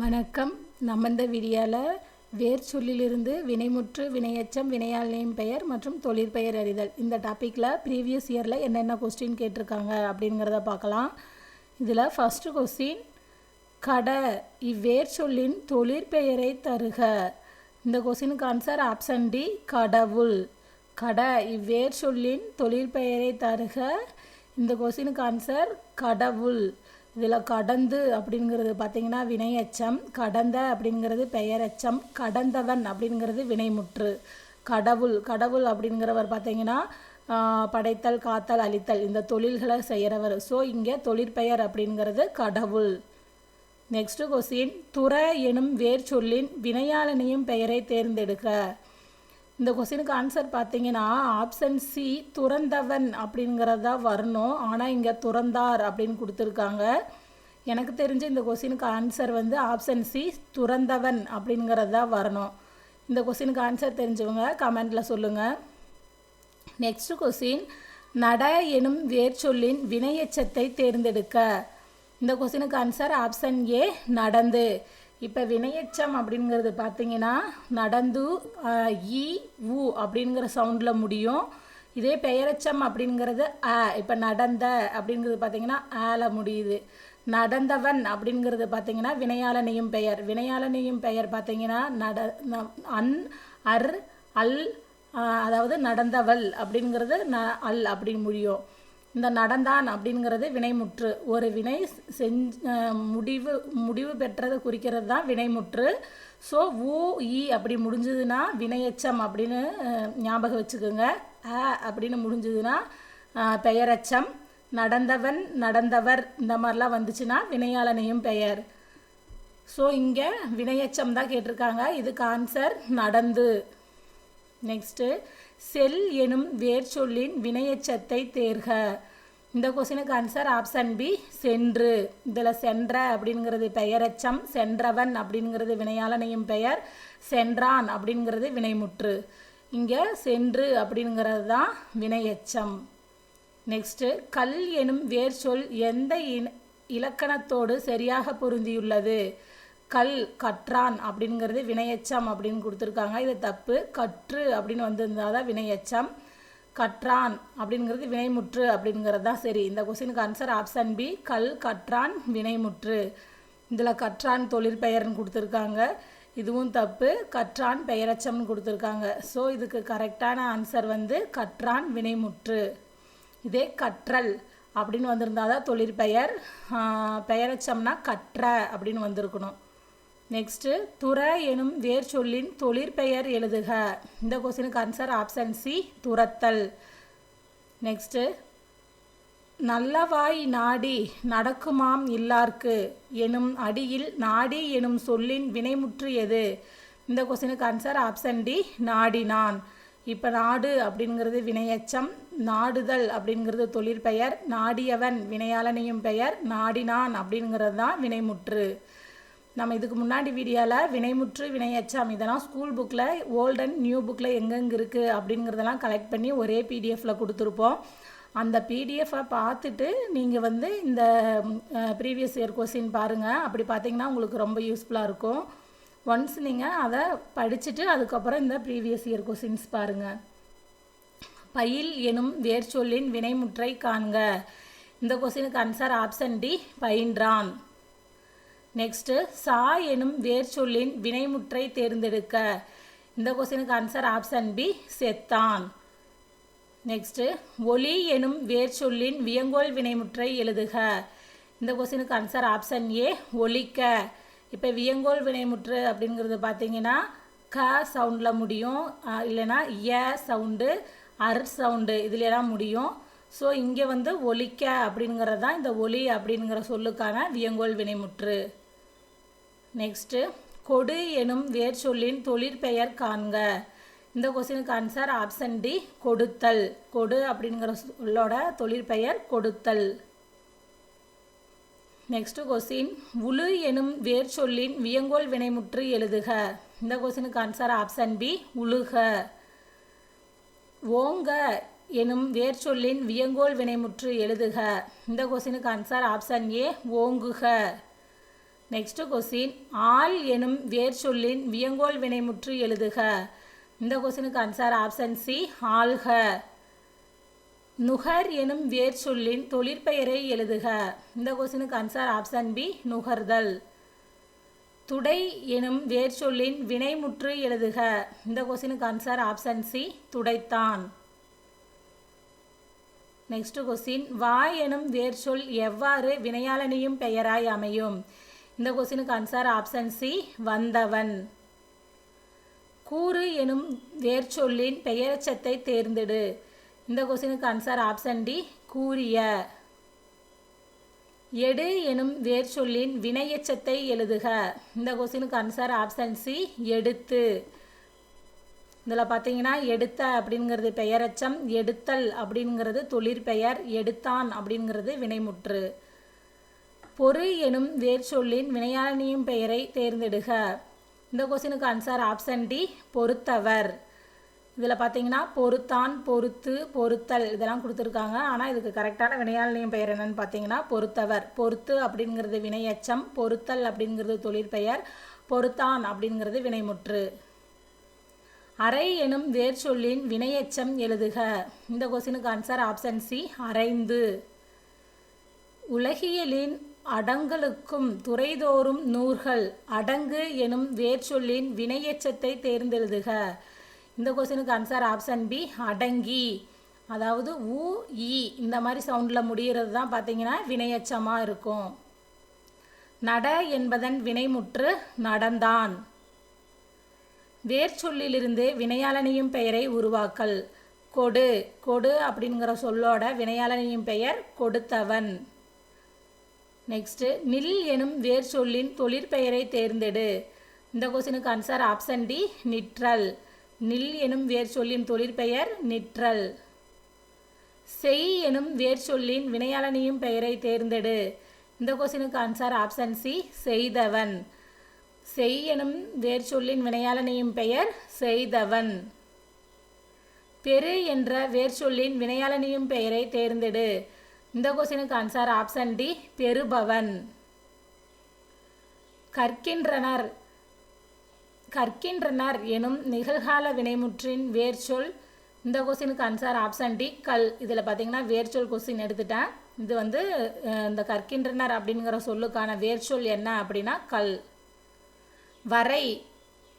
வணக்கம். நம்ம இந்த வீடியோவில் வேர் சொல்லிலிருந்து வினைமுற்று, வினையெச்சம், வினையாளனின் பெயர் மற்றும் தொழிற்பெயர் அறிதல் இந்த டாப்பிக்கில் ப்ரீவியஸ் இயரில் என்னென்ன கொஸ்டின் கேட்டிருக்காங்க அப்படிங்கிறத பார்க்கலாம். இதில் ஃபஸ்ட்டு கொஸ்டின், கட இவ்வேர் சொல்லின் தொழிற்பெயரை தருக. இந்த கொஸ்டினுக்கு ஆன்சர் ஆப்ஷன் டி, கடவுள். கட இவ்வேர் சொல்லின் தொழிற்பெயரை தருக. இந்த கொஸ்டினுக்கு ஆன்சர் கடவுள். இதில் கடந்து அப்படிங்கிறது பார்த்திங்கன்னா வினையெச்சம், கடந்த அப்படிங்கிறது பெயரெச்சம், கடந்தவன் அப்படிங்கிறது வினைமுற்று. கடவுள் கடவுள் அப்படிங்கிறவர் பார்த்திங்கன்னா படைத்தல், காத்தல், அழித்தல் இந்த தொழில்களை செய்கிறவர். ஸோ இங்கே தொழிற்பெயர் அப்படிங்கிறது கடவுள். நெக்ஸ்ட்டு கொஸ்டின், துற எனும் வேர் சொல்லின் வினையாளனையும் பெயரை தேர்ந்தெடுக்க. இந்த கொஸ்டினுக்கு ஆன்சர் பார்த்தீங்கன்னா ஆப்ஷன் சி, துறந்தவன் அப்படிங்கிறதா வரணும். ஆனால் இங்கே துறந்தார் அப்படின்னு கொடுத்துருக்காங்க. எனக்கு தெரிஞ்ச இந்த கொஸ்டினுக்கு ஆன்சர் ஆப்ஷன் சி, துறந்தவன் அப்படிங்கிறதா வரணும். இந்த கொஸ்டினுக்கு ஆன்சர் தெரிஞ்சவங்க கமெண்டில் சொல்லுங்கள். நெக்ஸ்ட் கொஸ்டின், நட எனும் வேர் சொல்லின் வினையெச்சத்தை தேர்ந்தெடுக்க. இந்த கொஸ்டினுக்கு ஆன்சர் ஆப்ஷன் ஏ, நடந்து. இப்போ வினையெச்சம் அப்படிங்கிறது பார்த்தீங்கன்னா நடந்து இ உ அப்படிங்கிற சவுண்டில் முடியும். இதே பெயரெச்சம் அப்படிங்கிறது அ. இப்போ நடந்த அப்படிங்கிறது பார்த்தீங்கன்னா ஆல முடியுது. நடந்தவன் அப்படிங்கிறது பார்த்தீங்கன்னா வினையாளனையும் பெயர். வினையாளனையும் பெயர் பார்த்தீங்கன்னா அன், அர், அல், அதாவது நடந்தவள் அப்படிங்கிறது அல் அப்படின்னு முடியும். இந்த நடந்தான் அப்படிங்கிறது வினைமுற்று. ஒரு வினை முடிவு பெற்றதை குறிக்கிறது தான் வினைமுற்று. ஸோ ஊ இ அப்படி முடிஞ்சதுன்னா வினையெச்சம் அப்படின்னு ஞாபகம் வச்சுக்கோங்க. அ அப்படின்னு முடிஞ்சதுன்னா பெயரெச்சம். நடந்தவன், நடந்தவர் இந்த மாதிரிலாம் வந்துச்சுன்னா வினையாளனையும் பெயர். ஸோ இங்கே வினையெச்சம் தான் கேட்டிருக்காங்க. இதுக்கு ஆன்சர் நடந்து. நெக்ஸ்ட்டு, செல் எனும் வேர் சொல்லின் வினையெச்சத்தை தேர்க. இந்த கொஸ்டினுக்கு ஆன்சர் ஆப்ஷன் பி, சென்று. இதில் சென்ற அப்படிங்கிறது பெயரெச்சம், சென்றவன் அப்படிங்கிறது வினையாளனையும் பெயர், சென்றான் அப்படிங்கிறது வினைமுற்று. இங்கே சென்று அப்படிங்கிறது தான் வினையெச்சம். நெக்ஸ்ட்டு, கல் எனும் வேர் சொல் எந்த இலக்கணத்தோடு சரியாக பொருந்தியுள்ளது. கல், கற்றான் அப்படிங்கிறது வினையெச்சம் அப்படின்னு கொடுத்துருக்காங்க. இது தப்பு. கற்று அப்படின்னு வந்திருந்தால் தான் வினையெச்சம். கற்றான் அப்படிங்கிறது வினைமுற்று அப்படிங்கிறது தான் சரி. இந்த கொஸ்டினுக்கு ஆன்சர் ஆப்ஷன் பி, கல், கற்றான் வினைமுற்று. இதில் கற்றான் தொழிற்பெயர்னு கொடுத்துருக்காங்க. இதுவும் தப்பு. கற்றான் பெயரெச்சம்னு கொடுத்துருக்காங்க. ஸோ இதுக்கு கரெக்டான ஆன்சர் கற்றான் வினைமுற்று. இதே கற்றல் அப்படின்னு வந்திருந்தால் தான் தொழிற்பெயர். பெயரெச்சம்னா கற்ற அப்படின்னு வந்திருக்கணும். நெக்ஸ்ட்டு, துற எனும் வேர் சொல்லின் தொழிற்பெயர் எழுதுக. இந்த கொஸ்டினுக்கு ஆன்சர் ஆப்ஷன் சி, துரத்தல். நெக்ஸ்ட்டு, நல்லவாய் நாடி நடக்குமாம் இல்லார்க்கு எனும் அடியில் நாடி எனும் சொல்லின் வினைமுற்று எது. இந்த கொஸ்டினுக்கு ஆன்சர் ஆப்ஷன் டி, நாடினான். இப்போ நாடு அப்படிங்கிறது வினையெச்சம், நாடுதல் அப்படிங்கிறது தொழிற்பெயர், நாடியவன் வினையாளனையும் பெயர், நாடினான் அப்படிங்கிறது தான் வினைமுற்று. நம்ம இதுக்கு முன்னாடி வீடியோவில் வினைமுற்று, வினையெச்சம் இதெல்லாம் ஸ்கூல் புக்கில் ஓல்ட் அண்ட் நியூ புக்கில் எங்கெங்கே இருக்குது அப்படிங்கிறதெல்லாம் கலெக்ட் பண்ணி ஒரே பிடிஎஃப்பில் கொடுத்துருப்போம். அந்த பிடிஎஃப்பை பார்த்துட்டு நீங்கள் இந்த ப்ரீவியஸ் இயர் கொஸ்டின் பாருங்கள். அப்படி பார்த்தீங்கன்னா உங்களுக்கு ரொம்ப யூஸ்ஃபுல்லாக இருக்கும். ஒன்ஸ் நீங்கள் அதை படிச்சுட்டு அதுக்கப்புறம் இந்த ப்ரீவியஸ் இயர் கொஸ்டின்ஸ் பாருங்கள். பயில் எனும் வேர் சொல்லின் வினைமுற்றை காண்க. இந்த கொஸ்டினுக்கு ஆன்சர் ஆப்ஷன் டி, பயின்றான். நெக்ஸ்ட்டு, சா எனும் வேர் சொல்லின் வினைமுற்றை தேர்ந்தெடுக்க. இந்த கொஸ்டினுக்கு ஆன்சர் ஆப்ஷன் பி, செத்தான். நெக்ஸ்ட்டு, ஒளி எனும் வேர் சொல்லின் வியங்கோல் வினைமுற்றை எழுதுக. இந்த கொஸ்டினுக்கு ஆன்சர் ஆப்ஷன் ஏ, ஒலிக்க. இப்போ வியங்கோல் வினைமுற்று அப்படிங்கிறது பார்த்தீங்கன்னா க சவுண்டில் முடியும், இல்லைன்னா ஏ சவுண்டு, அர் சவுண்டு இதுலாம் முடியும். ஸோ இங்கே ஒலிக்க அப்படிங்கிறது தான் இந்த ஒலி அப்படிங்கிற சொல்லுக்கான வியங்கோல் வினைமுற்று. நெக்ஸ்ட்டு, கொடு எனும் வேர் சொல்லின் தொழிற்பெயர் காண்க. இந்த கொஸ்டினுக்கு ஆன்சர் ஆப்ஷன் டி, கொடுத்தல். கொடு அப்படிங்கிற சொல்லோட தொழிற்பெயர் கொடுத்தல். நெக்ஸ்ட்டு கொஸ்டின், உழு எனும் வேர் சொல்லின் வியங்கோல் வினைமுற்று எழுதுக. இந்த கொஸ்டினுக்கு ஆன்சர் ஆப்ஷன் பி, உழுக. ஓங்க எனும் வேர் சொல்லின் வியங்கோல் வினைமுற்று எழுதுக. இந்த கொஸ்டினுக்கு ஆன்சர் ஆப்ஷன் ஏ, ஓங்குக. நெக்ஸ்ட் கொஸ்டின் ஆல் எனும் வேர் சொல்லின் வியங்கோல் வினைமுற்று எழுதுக. இந்த கொஸ்டினுக்கு ஆன்சர் ஆப்ஷன் சி ஆல்க. நுகர் எனும் வேர் சொல்லின் தொழிற்பெயரை எழுதுக. இந்த கொஸ்டினுக்கு ஆன்சர் ஆப்ஷன் பி நுகர்தல். துடை எனும் வேர் சொல்லின் வினைமுற்று எழுதுக. இந்த கொஸ்டினுக்கு ஆன்சர் ஆப்ஷன் சி துடைத்தான். நெக்ஸ்ட் கொஸ்டின் வா எனும் வேர் சொல் எவ்வாறு வினையாளனியும் பெயராய் அமையும். இந்த கொஸ்டினுக்கு ஆன்சர் ஆப்ஷன் சி வந்தவன். கூறு எனும் வேர் சொல்லின் பெயரெச்சத்தை தேர்ந்தெடு. இந்த கொஸ்டினுக்கு ஆன்சர் ஆப்ஷன் டி கூறிய. எடு எனும் வேர் சொல்லின் வினையெச்சத்தை எழுதுக. இந்த கொஸ்டினுக்கு ஆன்சர் ஆப்ஷன் சி எடுத்து. இதில் பார்த்தீங்கன்னா எடுத்த அப்படிங்கிறது பெயரெச்சம், எடுத்தல் அப்படிங்கிறது தொழிற்பெயர், எடுத்தான் அப்படிங்கிறது வினைமுற்று. பொறு எனும் வேர் சொல்லின் வினையாளனியும் பெயரை தேர்ந்தெடுக. இந்த கொஸ்டினுக்கு ஆன்சர் ஆப்ஷன் டி பொறுத்தவர். இதில் பார்த்தீங்கன்னா பொறுத்தான், பொறுத்து, பொறுத்தல் இதெல்லாம் கொடுத்துருக்காங்க. ஆனால் இதுக்கு கரெக்டான வினையாளனியும் பெயர் என்னன்னு பார்த்தீங்கன்னா பொறுத்தவர். பொறுத்து அப்படிங்கிறது வினையச்சம், பொறுத்தல் அப்படிங்கிறது தொழிற்பெயர், பொறுத்தான் அப்படிங்கிறது வினைமுற்று. அரை எனும் வேர் சொல்லின் வினையச்சம் எழுதுக. இந்த கொஸ்டினுக்கு ஆன்சர் ஆப்ஷன் சி அரைந்து. உலகியலின் அடங்கலுக்கும் துறைதோறும் நூல்கள். அடங்கு எனும் வேர் சொல்லின் வினையெச்சத்தை தேர்ந்தெழுதுக. இந்த கொஸ்டினுக்கு ஆன்சர் ஆப்ஷன் பி அடங்கி. அதாவது உ இ இந்த மாதிரி சவுண்டில் முடிகிறது தான் பார்த்தீங்கன்னா வினையச்சமாக இருக்கும். நட என்பதன் வினைமுற்று நடந்தான். வேர் சொல்லிலிருந்து வினையாளனியும் பெயரை உருவாக்கல். கொடு. கொடு அப்படிங்கிற சொல்லோட வினையாளனியும் பெயர் கொடுத்தவன். நெக்ஸ்ட்டு நில் எனும் வேர் சொல்லின் தொழிற்பெயரை தேர்ந்தெடு. இந்த கொஸ்டினுக்கு ஆன்சர் ஆப்ஷன் டி நிற்றல். நில் எனும் வேர் சொல்லின் தொழிற்பெயர் நிற்றல். செய் எனும் வேர் சொல்லின் வினையாளனியும் பெயரை தேர்ந்தெடு. இந்த கொஸ்டினுக்கு ஆன்சர் ஆப்ஷன் சி செய்தவன். செய் எனும் வேர் சொல்லின் வினையாளனியும் பெயர் செய்தவன். பெரு என்ற வேர் சொல்லின் வினையாளனியும் பெயரை தேர்ந்தெடு. இந்த கொஸ்டினுக்கு ஆன்சர் ஆப்ஷன் டி பெறுபவன். கற்கின்றனர். கற்கின்றனர் எனும் நிகழ்கால வினைமுற்றின் வேர் சொல். இந்த கொஸ்டினுக்கு ஆன்சர் ஆப்ஷன் டி கல். இதில் பார்த்தீங்கன்னா வேர் சொல் கொஸ்டின் எடுத்துட்டேன். இது வந்து இந்த கற்கின்றனர் அப்படிங்கிற சொல்லுக்கான வேர் சொல் என்ன அப்படின்னா கல். வரை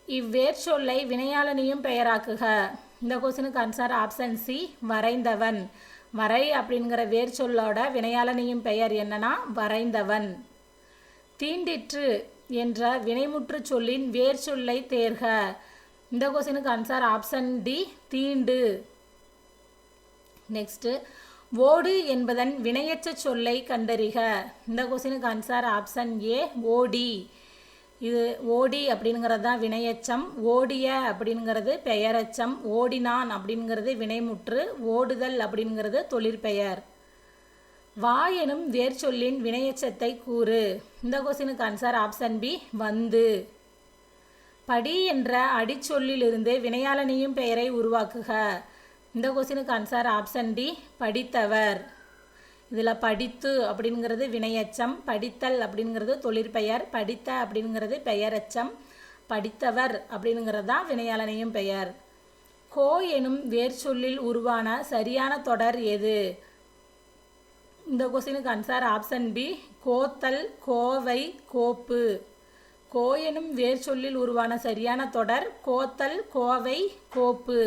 இவ்வேர் சொல்லை வினையாளனியும் பெயராக்குக. இந்த கொஸ்டினுக்கு ஆன்சர் ஆப்ஷன் சி வரைந்தவன். வரை அப்படிங்கிற வேர் சொல்லோட வினையாளனியும் பெயர் என்னன்னா வரைந்தவன். தீண்டிற்று என்ற வினைமுற்று சொல்லின் வேர் சொல்லை தேர்க. இந்த கொஸ்டினுக்கு ஆன்சர் ஆப்ஷன் டி தீண்டு. நெக்ஸ்ட் ஓடு என்பதன் வினையச்ச சொல்லை கண்டறிக. இந்த கொஸ்டினுக்கு ஆன்சர் ஆப்ஷன் ஏ ஓடி. இது ஓடி அப்படிங்கிறது தான் வினையச்சம், ஓடிய அப்படிங்கிறது பெயரச்சம், ஓடினான் அப்படிங்கிறது வினைமுற்று, ஓடுதல் அப்படிங்கிறது தொழிற்பெயர். வா எனும் வேர் சொல்லின் வினையச்சத்தை கூறு. இந்த கொஸ்டினுக்கு ஆன்சர் ஆப்ஷன் பி வந்து. படி என்ற அடிச்சொல்லிலிருந்து வினையாளனியும் பெயரை உருவாக்குக. இந்த கொஸ்டினுக்கு ஆன்சர் ஆப்ஷன் டி படித்தவர். இதில் படித்து அப்படிங்கிறது வினையச்சம், படித்தல் அப்படிங்கிறது தொழிற்பெயர், படித்த அப்படிங்கிறது பெயரச்சம், படித்தவர் அப்படிங்கிறது தான் வினையாளனியும் பெயர். கோ எனும் வேர் சொல்லில் உருவான சரியான தொடர் எது. இந்த கொஸ்டினுக்கு ஆன்சர் ஆப்ஷன் பி கோத்தல், கோவை, கோப்பு. கோ எனும் வேர் சொல்லில் உருவான சரியான தொடர் கோத்தல், கோவை, கோப்பு.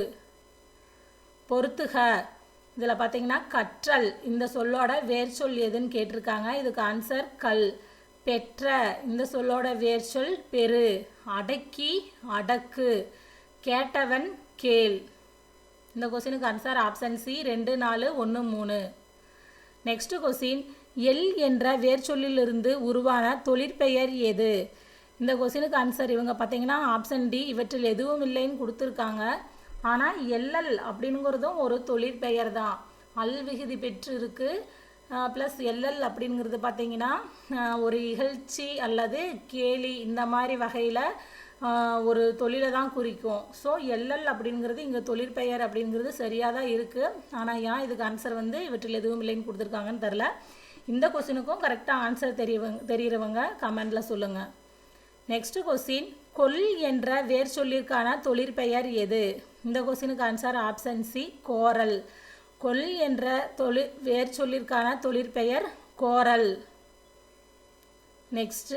பொறுத்துக. இதில் பார்த்தீங்கன்னா கற்றல் இந்த சொல்லோட வேர் சொல் எதுன்னு கேட்டிருக்காங்க. இதுக்கு ஆன்சர் கல். பெற்ற இந்த சொல்லோட வேர் சொல் பெரு. அடக்கி, அடக்கு. கேட்டவன், கேள். இந்த கொஸ்டினுக்கு answer option C 2, 4, 1, 3. Next question L என்ற வேர் சொல்லிலிருந்து உருவான தொழிற்பெயர் எது. இந்த கொஸ்டினுக்கு ஆன்சர் இவங்க பார்த்தீங்கன்னா ஆப்ஷன் டி இவற்றில் எதுவும் இல்லைன்னு கொடுத்துருக்காங்க. ஆனால் எல்எல் அப்படிங்கிறதும் ஒரு தொழிற்பெயர் தான். அல் விகுதி பெற்று இருக்குது. ப்ளஸ் எல்எல் அப்படிங்கிறது பார்த்தீங்கன்னா ஒரு இகழ்ச்சி அல்லது கேலி இந்த மாதிரி வகையில் ஒரு தொழிலை தான் குறிக்கும். ஸோ எல்எல் அப்படிங்கிறது இங்கே தொழிற்பெயர் அப்படிங்கிறது சரியாக தான் இருக்குது. ஆனால் ஏன் இதுக்கு ஆன்சர் வந்து இவற்றில் எதுவும் இல்லைன்னு கொடுத்துருக்காங்கன்னு தெரில. இந்த கொஸ்டினுக்கும் கரெக்டாக ஆன்சர் தெரிகிறவங்க கமெண்டில் சொல்லுங்கள். நெக்ஸ்ட் கொஸ்டின், கொல் என்ற வேர் சொல்லிற்கான தொழிற்பெயர் எது? இந்த கொஸ்டினுக்கு ஆன்சர் ஆப்ஷன் சி, கோரல். கொல் என்ற வேர் சொல்லிற்கான தொழிற்பெயர் கோரல். நெக்ஸ்ட்,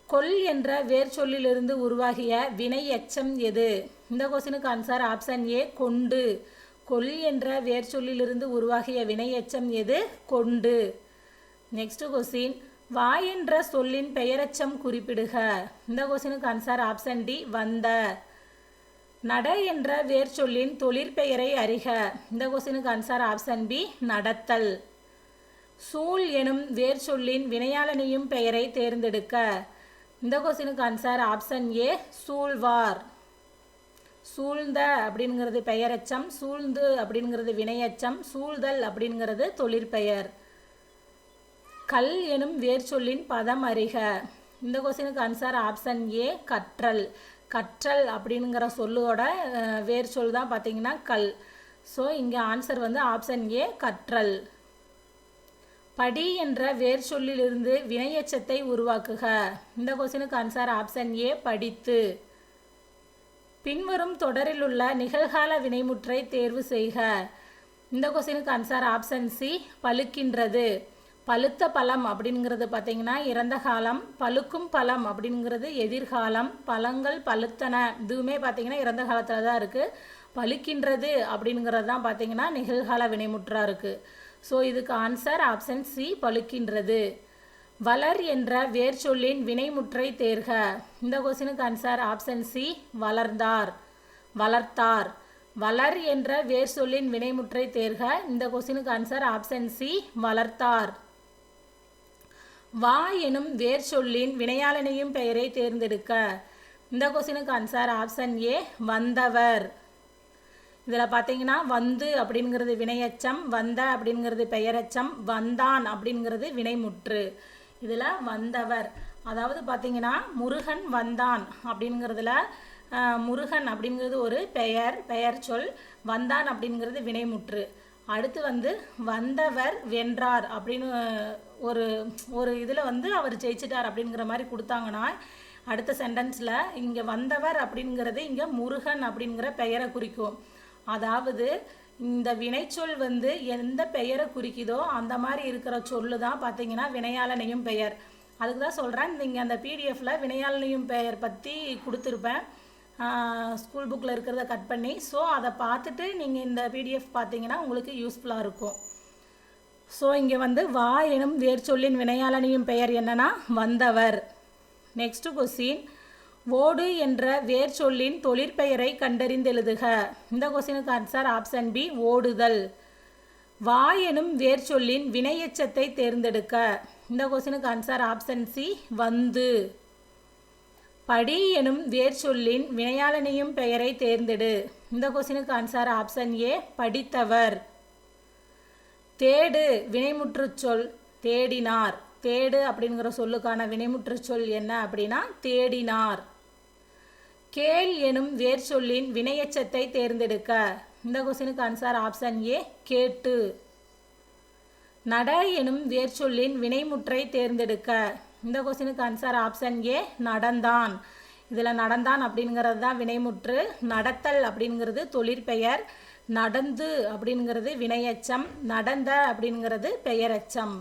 கொல் என்ற வேர் சொல்லிலிருந்து உருவாகிய வினை எச்சம் எது? இந்த கொஸ்டினுக்கு ஆன்சர் ஆப்ஷன் ஏ, கொண்டு. கொல் என்ற வேர் சொல்லிலிருந்து உருவாகிய வினை எச்சம் எது? கொண்டு. நெக்ஸ்ட் கொஸ்டின், வா என்ற சொல்லின் பெயரெச்சம் குறிப்பிடுக. இந்த கொஸ்டினுக்கு ஆன்சர் ஆப்ஷன் டி, வந்த. நட என்ற வேர் சொல்லின் தொழிற்பெயரை அறிக. இந்த கொஸ்டினுக்கு ஆன்சர் ஆப்ஷன் பி, நடத்தல். சூழ் எனும் வேர் சொல்லின் வினையாளனையும் பெயரை தேர்ந்தெடுக்க. இந்த கொஸ்டினுக்கு ஆன்சர் ஆப்ஷன் ஏ, சூழ்வார். சூழ்ந்த அப்படிங்கிறது பெயரெச்சம், சூழ்ந்து அப்படிங்கிறது வினையச்சம், சூழ்தல் அப்படிங்கிறது தொழிற்பெயர். கல் எனும் வேர் சொல்லின் பதம் அறிக. இந்த கொஸ்டினுக்கு ஆன்சர் ஆப்ஷன் ஏ, கற்றல். கற்றல் அப்படிங்கிற சொல்லோட வேர் சொல் தான் பார்த்தீங்கன்னா கல். ஸோ இங்கே ஆன்சர் வந்து ஆப்ஷன் ஏ, கற்றல். படி என்ற வேர் சொல்லிலிருந்து வினையெச்சத்தை உருவாக்குக. இந்த கொஸ்டினுக்கு ஆன்சர் ஆப்ஷன் ஏ, படித்து. பின்வரும் தொடரில் உள்ள நிகழ்கால வினைமுற்றை தேர்வு செய்க. இந்த கொஸ்டினுக்கு ஆன்சர் ஆப்ஷன் சி, பழுக்கின்றது. பழுத்த பழம் அப்படிங்கிறது பார்த்தீங்கன்னா இறந்த காலம், பழுக்கும் பழம் அப்படிங்கிறது எதிர்காலம், பழங்கள் பழுத்தன இதுவுமே பார்த்தீங்கன்னா இறந்த காலத்தில் தான் இருக்குது. பழுக்கின்றது அப்படிங்கிறது தான் பார்த்தீங்கன்னா நிகழ்கால வினைமுற்றாக இருக்குது. ஸோ இதுக்கு ஆன்சர் ஆப்ஷன் சி, பழுக்கின்றது. வளர் என்ற வேர் சொல்லின் வினைமுற்றை தேர்க. இந்த கொஸ்டினுக்கு ஆன்சர் ஆப்ஷன் சி, வளர்ந்தார், வளர்த்தார். வளர் என்ற வேர் சொல்லின் வினைமுற்றை தேர்க. இந்த கொஸ்டினுக்கு ஆன்சர் ஆப்ஷன் சி, வளர்த்தார். வா எனும் வேர் சொல்லின் வினையாளனையும் பெயரை தேர்ந்தெடுக்க. இந்த கொஸ்டினுக்கு ஆன்சர் ஆப்ஷன் ஏ, வந்தவர். இதில் பார்த்தீங்கன்னா வந்து அப்படிங்கிறது வினையச்சம், வந்த அப்படிங்கிறது பெயரச்சம், வந்தான் அப்படிங்கிறது வினைமுற்று. இதில் வந்தவர் அதாவது பார்த்தீங்கன்னா முருகன் வந்தான் அப்படிங்கிறதுல முருகன் அப்படிங்கிறது ஒரு பெயர் சொல், வந்தான் அப்படிங்கிறது வினைமுற்று. அடுத்து வந்து வந்தவர் வென்றார் அப்படின்னு ஒரு இதில் வந்து அவர் ஜெயிச்சிட்டார் அப்படிங்கிற மாதிரி கொடுத்தாங்கன்னா அடுத்த சென்டென்ஸில் இங்கே வந்தவர் அப்படிங்கிறது இங்கே முருகன் அப்படிங்கிற பெயரை குறிக்கும். அதாவது இந்த வினைச்சொல் வந்து எந்த பெயரை குறிக்குதோ அந்த மாதிரி இருக்கிற சொல்லு தான் பார்த்தீங்கன்னா வினையாளனையும் பெயர். அதுக்கு தான் சொல்கிறேன், நீங்கள் அந்த பிடிஎஃப்பில் வினையாளனையும் பெயர் பற்றி கொடுத்துருப்பேன் ஸ்கூல் புக்கில் இருக்கிறத கட் பண்ணி. ஸோ அதை பார்த்துட்டு நீங்கள் இந்த பிடிஎஃப் பார்த்தீங்கன்னா உங்களுக்கு யூஸ்ஃபுல்லாக இருக்கும். ஸோ இங்கே வந்து வா எனும் வேர் சொல்லின் வினையாளனையும் பெயர் என்னன்னா வந்தவர். நெக்ஸ்ட் கொஸ்டின், ஓடு என்ற வேர் சொல்லின் தொழிற்பெயரை கண்டறிந்தெழுதுக. இந்த கொஸ்டினுக்கு ஆன்சர் ஆப்ஷன் பி, ஓடுதல். வா எனும் வேர் சொல்லின் வினையெச்சத்தை தேர்ந்தெடுக்க. இந்த கொஸ்டினுக்கு ஆன்சர் ஆப்ஷன் சி, வந்து. படி எனும் வேர் சொல்லின் வினையாளனையும் பெயரை தேர்ந்தெடு. இந்த கொஸ்டினுக்கு ஆன்சர் ஆப்ஷன் ஏ, படித்தவர். தேடு வினைமுற்று சொல், தேடினார். தேடு அப்படிங்கிற சொல்லுக்கான வினைமுற்று சொல் என்ன அப்படின்னா தேடினார். கேள் எனும் வேர் சொல்லின் வினையெச்சத்தை தேர்ந்தெடுக்க. இந்த கொஸ்டினுக்கு ஆன்சர் ஆப்ஷன் ஏ, கேட்டு. நட எனும் வேர் சொல்லின் வினைமுற்றை தேர்ந்தெடுக்க. இந்த கொஸ்டினுக்கு ஆன்சர் ஆப்ஷன் ஏ, நடந்தான். இதில் நடந்தான் அப்படிங்கிறது தான் வினைமுற்று, நடத்தல் அப்படிங்கிறது தொழிற்பெயர், நடந்து அப்படிங்கிறது வினையச்சம், நடந்த அப்படிங்கிறது பெயரச்சம்.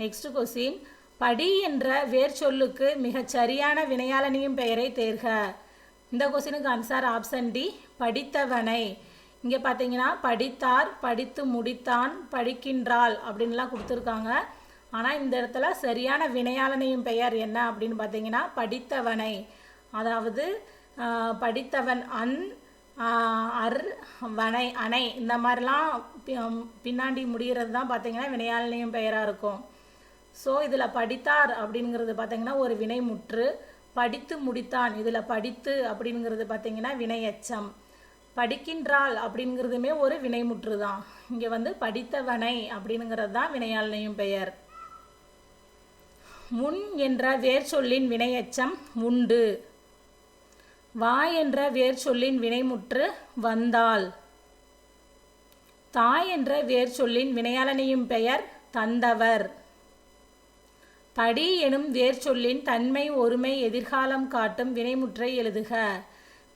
நெக்ஸ்ட் கொஸ்டின், படி என்ற வேர் சொல்லுக்கு மிகச் சரியான வினையாளனையும் பெயரை தேர்க. இந்த கொஸ்டினுக்கு ஆன்சர் ஆப்ஷன் டி, படித்தவனை. இங்கே பார்த்தீங்கன்னா படித்தார், படித்து முடித்தான், படிக்கின்றாள் அப்படின்லாம் கொடுத்துருக்காங்க. ஆனால் இந்த இடத்துல சரியான வினையாளனையும் பெயர் என்ன அப்படின்னு பார்த்தீங்கன்னா படித்தவனை. அதாவது படித்தவன், அன், அர், வனை, அணை இந்த மாதிரிலாம் பின்னாடி முடிகிறது தான் பார்த்தீங்கன்னா வினையாளனையும் பெயராக இருக்கும். ஸோ இதில் படித்தார் அப்படிங்கிறது பார்த்தீங்கன்னா ஒரு வினைமுற்று, படித்து முடித்தான் இதில் படித்து அப்படிங்கிறது பார்த்தீங்கன்னா வினையச்சம், படிக்கின்றாள் அப்படிங்கிறதுமே ஒரு வினைமுற்று தான். இங்கே வந்து படித்தவனை அப்படிங்கிறது தான் வினையாளனையும் பெயர். முன் என்ற வேர் சொல்லின் வினையச்சம் உண்டு. வா என்ற வேர் சொல்லின் வினைமுற்று வந்தாள். தாய் என்ற வேர் சொல்லின் வினையாளனையும் பெயர் தந்தவர். படி எனும் வேர் சொல்லின் தன்மை ஒருமை எதிர்காலம் காட்டும் வினைமுற்றை எழுதுக.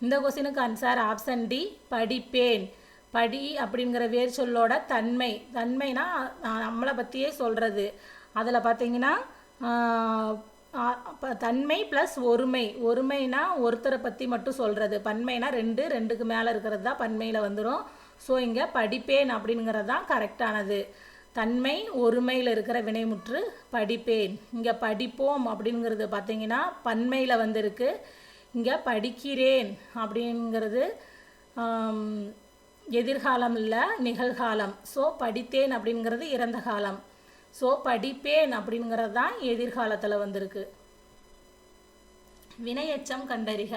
இந்த கொஸ்டினுக்கு ஆன்சர் ஆப்ஷன் டி, படிப்பேன். படி அப்படிங்கிற வேர் சொல்லோட தன்மைனா நம்மளை பற்றியே சொல்கிறது. அதில் பார்த்தீங்கன்னா தன்மை ப்ளஸ் ஒருமைனா ஒருத்தரை பற்றி மட்டும் சொல்கிறது. பன்மைனா ரெண்டுக்கு மேலே இருக்கிறது தான் பன்மையில் வந்துடும். ஸோ இங்கே படிப்பேன் அப்படிங்கிறது தான் கரெக்டானது. தன்மை ஒருமையில் இருக்கிற வினைமுற்று படிப்பேன். இங்கே படிப்போம் அப்படிங்கிறது பார்த்தீங்கன்னா பன்மையில் வந்திருக்கு. இங்கே படிக்கிறேன் அப்படிங்கிறது எதிர்காலம் இல்லை, நிகழ்காலம். ஸோ படித்தேன் அப்படிங்கிறது இறந்த காலம். ஸோ படிப்பேன் அப்படிங்கிறது தான் எதிர்காலத்தில் வந்திருக்கு. வினையெச்சம் கண்டறிக.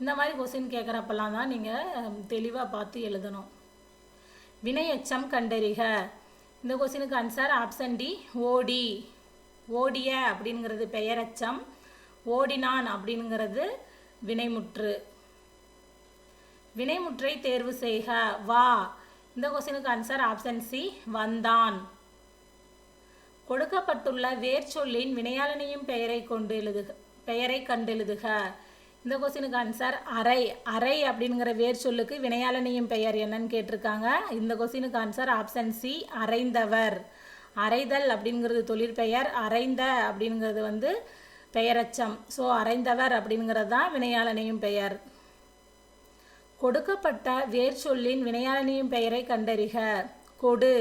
இந்த மாதிரி கொஸ்டின் கேட்குறப்பெல்லாம் தான் நீங்கள் தெளிவாக பார்த்து எழுதணும். வினையெச்சம் கண்டறிக. இந்த கொஸ்டினுக்கு ஆன்சர் ஆப்ஷன் டி, ஓடி. ஓடிய அப்படிங்கிறது பெயரெச்சம், ஓடினான் அப்படிங்கிறது வினைமுற்று. வினைமுற்றை தேர்வு செய்க. வா. இந்த கொஸ்டினுக்கு ஆன்சர் ஆப்ஷன் சி, வந்தான். கொடுக்கப்பட்டுள்ள வேர் சொல்லின் வினையாளனையும் பெயரை கண்டெழுதுக. இந்த கொஸ்டினுக்கு ஆன்சர் அறை. அறை அப்படிங்கிற வேர் சொல்லுக்கு வினையாளனையும் பெயர் என்னன்னு கேட்டிருக்காங்க. இந்த கொஸ்டினுக்கு ஆன்சர் ஆப்ஷன் சி, அறைந்தவர். அறைதல் அப்படிங்கிறது தொழிற்பெயர், அறைந்த அப்படிங்கிறது பெயரச்சம். ஸோ அறைந்தவர் அப்படிங்கிறது தான் வினையாளனையும் பெயர். கொடுக்கப்பட்ட வேர் சொல்லின் வினையாளனையும் பெயரை கண்டறிக. கொடு.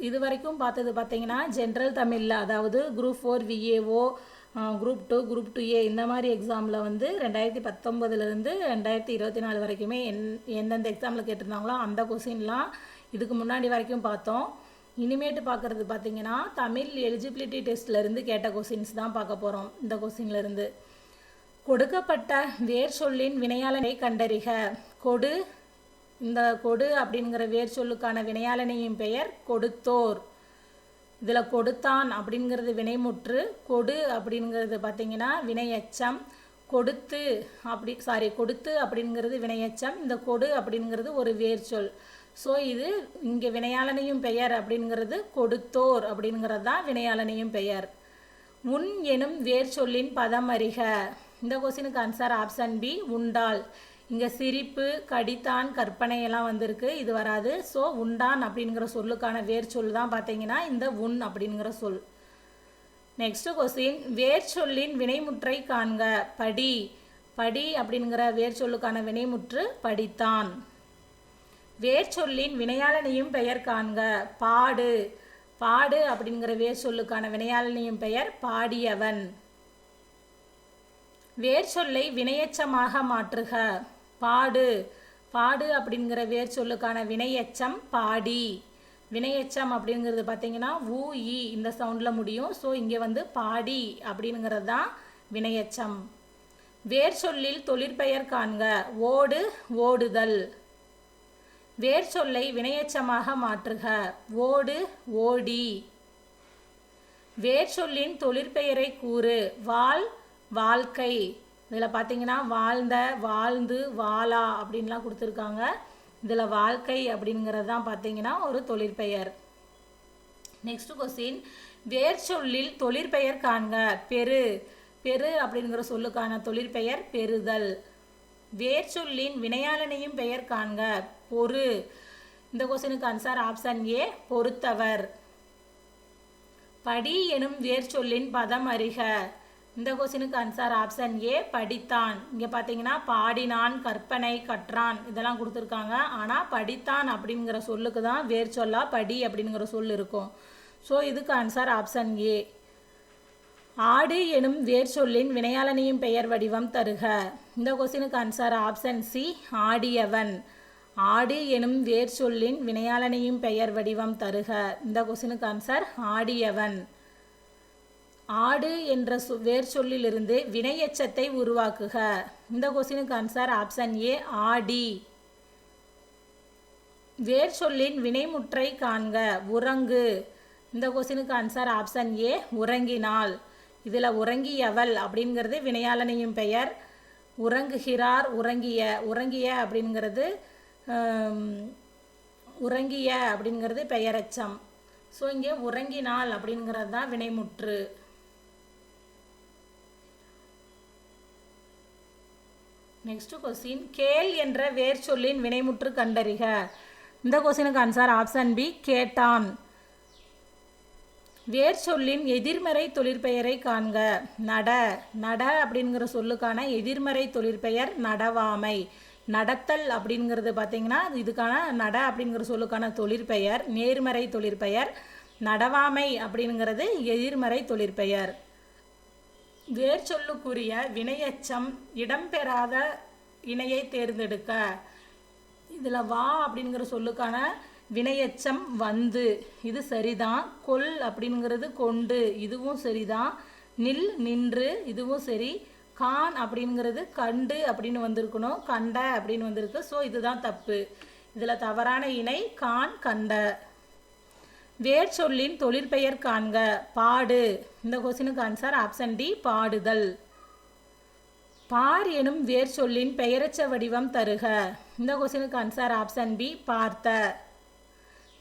இது வரைக்கும் பார்த்தது பார்த்தீங்கன்னா ஜென்ரல் தமிழில், அதாவது group 4 VAO, group 2, group 2A இந்த மாதிரி எக்ஸாமில் 2019 2024 வரைக்குமே எந்தெந்த எக்ஸாமில் கேட்டிருந்தாங்களோ அந்த கொஸ்டின்லாம் இதுக்கு முன்னாடி வரைக்கும் பார்த்தோம். இனிமேட்டு பார்க்குறது பார்த்தீங்கன்னா தமிழ் எலிஜிபிலிட்டி டெஸ்ட்லேருந்து கேட்ட கொஸ்டின்ஸ் தான் பார்க்க போகிறோம். இந்த கொஸ்டின்லேருந்து கொடுக்கப்பட்ட வேர் சொல்லின் வினையாளனை கண்டறிக. கொடு. இந்த கொடு அப்படிங்கிற வேர் சொல்லுக்கான வினையாளனையும் பெயர் கொடுத்தோர். இதில் கொடுத்தான் அப்படிங்கிறது வினைமுற்று, கொடு அப்படிங்கிறது பார்த்தீங்கன்னா வினையெச்சம், கொடுத்து அப்படிங்கிறது வினையெச்சம், இந்த கொடு அப்படிங்கிறது ஒரு வேர் சொல். ஸோ இது இங்கே வினையாளனையும் பெயர் அப்படிங்கிறது கொடுத்தோர் அப்படிங்கிறது தான் வினையாளனையும் பெயர். உன் எனும் வேர் சொல்லின் பதம் அறிக. இந்த கொஸ்டினுக்கு ஆன்சர் ஆப்ஷன் பி, உண்டால். இங்கே சிரிப்பு, கடித்தான், கற்பனை எல்லாம் வந்திருக்கு, இது வராது. ஸோ உண்டான் அப்படிங்கிற சொல்லுக்கான வேர் சொல் தான் பார்த்தீங்கன்னா இந்த உன் அப்படிங்கிற சொல். நெக்ஸ்ட் கொஸ்டின், வேர் சொல்லின் வினைமுற்றை காண்க. படி. படி அப்படிங்கிற வேர் சொல்லுக்கான வினைமுற்று படித்தான். வேர் சொல்லின் வினையாளனையும் பெயர் காண்க. பாடு. பாடு அப்படிங்கிற வேர் சொல்லுக்கான வினையாளனையும் பெயர் பாடியவன். வேர் சொல்லை வினையெச்சமாக மாற்றுக. பாடு. பாடு அப்படிங்கிற வேர் சொல்லுக்கான வினையெச்சம் பாடி. வினையெச்சம் அப்படிங்கிறது பார்த்தீங்கன்னா ஊ இ இந்த சவுண்டில் முடியும். ஸோ இங்கே பாடி அப்படிங்கிறது தான் வினையெச்சம். வேர் சொல்லில் தொழிற்பெயர் காண்க. ஓடு, ஓடுதல். வேர் சொல்லை வினையெச்சமாக மாற்றுக. ஓடு, ஓடி. வேர் சொல்லின் தொழிற்பெயரை கூறு. வாழ், வாழ்க்கை. இதில் பார்த்தீங்கன்னா வாழ்ந்த, வாழ்ந்து, வாழா அப்படின்லாம் கொடுத்துருக்காங்க. இதில் வாழ்க்கை அப்படிங்கிறது தான் பார்த்தீங்கன்னா ஒரு தொழிற்பெயர். நெக்ஸ்ட் கொஸ்டின், வேர் சொல்லில் தொழிற்பெயர் காண்க. பெரு. பெரு அப்படிங்கிற சொல்லுக்கான தொழிற்பெயர் பெறுதல். வேர் சொல்லின் வினையாளனையும் பெயர் காண்க. பொறு. இந்த கொஸ்டினுக்கு ஆன்சர் ஆப்ஷன் ஏ, பொறுத்தவர். படி எனும் வேர் சொல்லின் பதம் அறிக. இந்த கொஸ்டினுக்கு ஆன்சர் ஆப்ஷன் ஏ, படித்தான். இங்கே பார்த்தீங்கன்னா பாடினான், கற்பனை, கற்றான் இதெல்லாம் கொடுத்துருக்காங்க. ஆனால் படித்தான் அப்படிங்கிற சொல்லுக்கு தான் வேர் சொல்லா படி அப்படிங்கிற சொல் இருக்கும். ஸோ இதுக்கு ஆன்சர் ஆப்ஷன் ஏ. ஆடு எனும் வேர் சொல்லின் வினையாளனையும் பெயர் வடிவம் தருக. இந்த கொஸ்டினுக்கு ஆன்சர் ஆப்ஷன் சி, ஆடியவன். ஆடு எனும் வேர் சொல்லின் வினையாளனையும் பெயர் வடிவம் தருக. இந்த கொஸ்டினுக்கு ஆன்சர் ஆடியவன். ஆடு என்ற வேர் சொல்லிலிருந்து வினையெச்சத்தை உருவாக்குக. இந்த கொஸ்டினுக்கு ஆன்சர் ஆப்ஷன் ஏ, ஆடி. வேர் சொல்லின் வினைமுற்றை காண்க. உறங்கு. இந்த கொஸ்டினுக்கு ஆன்சர் ஆப்ஷன் ஏ, உறங்கினாள். இதில் உறங்கியவள் அப்படிங்கிறது வினையாளனையும் பெயர். உறங்குகிறார், உறங்கிய அப்படிங்கிறது பெயரெச்சம். ஸோ இங்கே உறங்கினாள் அப்படிங்கிறது தான் வினைமுற்று. நெக்ஸ்ட் கொஸ்டின், கேள் என்ற வேர் சொல்லின் வினைமுற்று கண்டறிக. இந்த கொஸ்டினுக்கு ஆன்சர் ஆப்ஷன் பி, கேட்டான். வேர் சொல்லின் எதிர்மறை தொழிற்பெயரை காண்க. நட. நட அப்படிங்கிற சொல்லுக்கான எதிர்மறை தொழிற்பெயர் நடவாமை. நடத்தல் அப்படிங்கிறது பார்த்தீங்கன்னா இதுக்கான நட அப்படிங்கிற சொல்லுக்கான தொழிற்பெயர் நேர்மறை தொழிற்பெயர். நடவாமை அப்படிங்கிறது எதிர்மறை தொழிற்பெயர். வேர் சொல்லுக்குரிய வினையச்சம் இடம்பெறாத இணையை தேர்ந்தெடுக்க. இதில் வா அப்படிங்கிற சொல்லுக்கான வினையச்சம் வந்து, இது சரிதான். கொல் அப்படிங்கிறது கொண்டு, இதுவும் சரிதான். நில் நின்று, இதுவும் சரி. கான் அப்படிங்கிறது கண்டு அப்படின்னு வந்திருக்கணும், கண்ட அப்படின்னு வந்திருக்கு. ஸோ இதுதான் தப்பு. இதில் தவறான இணை கான் கண்ட. வேர் சொல்லின் தொழிற்பெயர் காண்க. பாடு. இந்த கொஸ்டினுக்கு ஆன்சர் ஆப்ஷன் டி, பாடுதல். பார் எனும் வேர் சொல்லின் பெயரச்ச வடிவம் தருக. இந்த கொஸ்டினுக்கு ஆன்சர் ஆப்ஷன் பி, பார்த்த.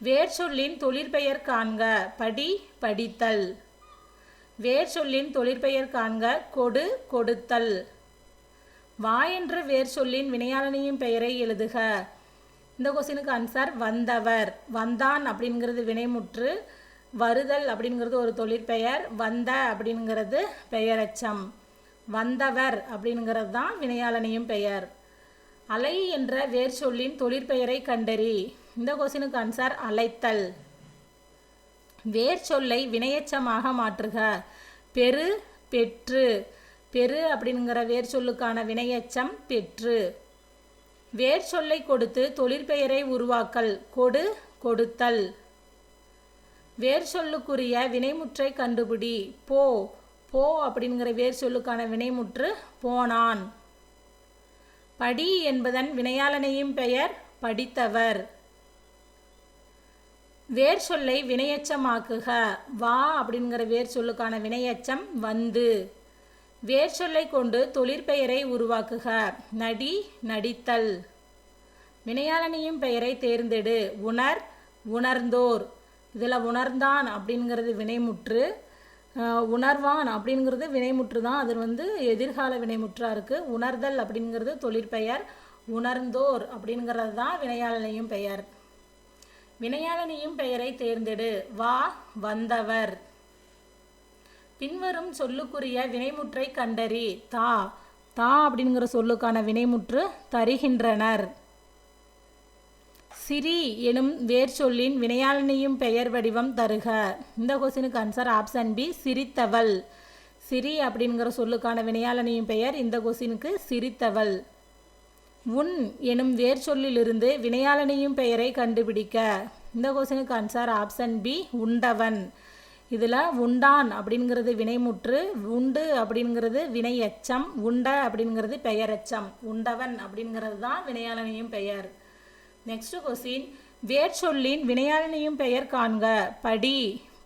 வேர் சொல்லின் தொழிற்பெயர் காண்க. படி, படித்தல். வேர் சொல்லின் தொழிற்பெயர் காண்க. கொடு, கொடுத்தல். வா என்ற வேர் சொல்லின் வினையாளனியின் பெயரை எழுதுக. இந்த கொஸ்டினுக்கு ஆன்சர் வந்தவர். வந்தான் அப்படிங்கிறது வினைமுற்று, வருதல் அப்படிங்கிறது ஒரு தொழிற்பெயர், வந்த அப்படிங்கிறது பெயரச்சம், வந்தவர் அப்படிங்கிறது தான் வினையாளனியும் பெயர். அலை என்ற வேர் சொல்லின் தொழிற்பெயரை கண்டறி. இந்த கொஸ்டினுக்கு ஆன்சர் அழைத்தல். வேர் சொல்லை வினையச்சமாக மாற்றுக. பெரு, பெற்று. பெரு அப்படிங்கிற வேர் சொல்லுக்கான வினையச்சம் பெற்று. வேர் சொல்லை கொடுத்து தொழிற்பெயரை உருவாக்கல். கொடு, கொடுத்தல். வேர் சொல்லுக்குரிய வினைமுற்றை கண்டுபிடி. போ. போ அப்படிங்கிற வேர் சொல்லுக்கான வினைமுற்று போனான். படி என்பதன் வினையாளனையும் பெயர் படித்தவர். வேர் சொல்லை வினையச்சமாக்குக. வா அப்படிங்கிற வேர் சொல்லுக்கான வினையச்சம் வந்து. வேர் சொல்லை கொண்டு தொழிற்பெயரை உருவாக்குக. நடி, நடித்தல். வினையாளனியும் பெயரை தேர்ந்தெடு. உணர், உணர்ந்தோர். இதில் உணர்ந்தான் அப்படிங்கிறது வினைமுற்று, உணர்வான் அப்படிங்கிறது வினைமுற்று தான், அது எதிர்கால வினைமுற்றாக இருக்குது. உணர்தல் அப்படிங்கிறது தொழிற்பெயர், உணர்ந்தோர் அப்படிங்கிறது தான் வினையாளனியும் பெயர். வினையாளனியும் பெயரை தேர்ந்தெடு. வா, வந்தவர். பின்வரும் சொல்லுக்குரிய வினைமுற்றை கண்டறி. தா. தா அப்படிங்கிற சொல்லுக்கான வினைமுற்று தருகின்றனர். சிரி எனும் வேர் சொல்லின் வினையாளனியும் பெயர் வடிவம் தருக. இந்த கொஸ்டினுக்கு ஆன்சர் ஆப்ஷன் பி, சிரித்தவள். சிரி அப்படிங்கிற சொல்லுக்கான வினையாளனியும் பெயர் இந்த கொஸ்டினுக்கு சிரித்தவள். உன் எனும் வேர் சொல்லிலிருந்து வினையாளனியும் பெயரை கண்டுபிடிக்க. இந்த கொஸ்டினுக்கு ஆன்சர் ஆப்ஷன் பி, உண்டவன். இதில் உண்டான் அப்படிங்கிறது வினைமுற்று, உண்டு அப்படிங்கிறது வினையச்சம், உண்ட அப்படிங்கிறது பெயரச்சம், உண்டவன் அப்படிங்கிறது தான் வினையாளனியும் பெயர். நெக்ஸ்ட் கொஸ்டின், வேர் சொல்லின் வினையாளனியும் பெயர் காண்க. படி.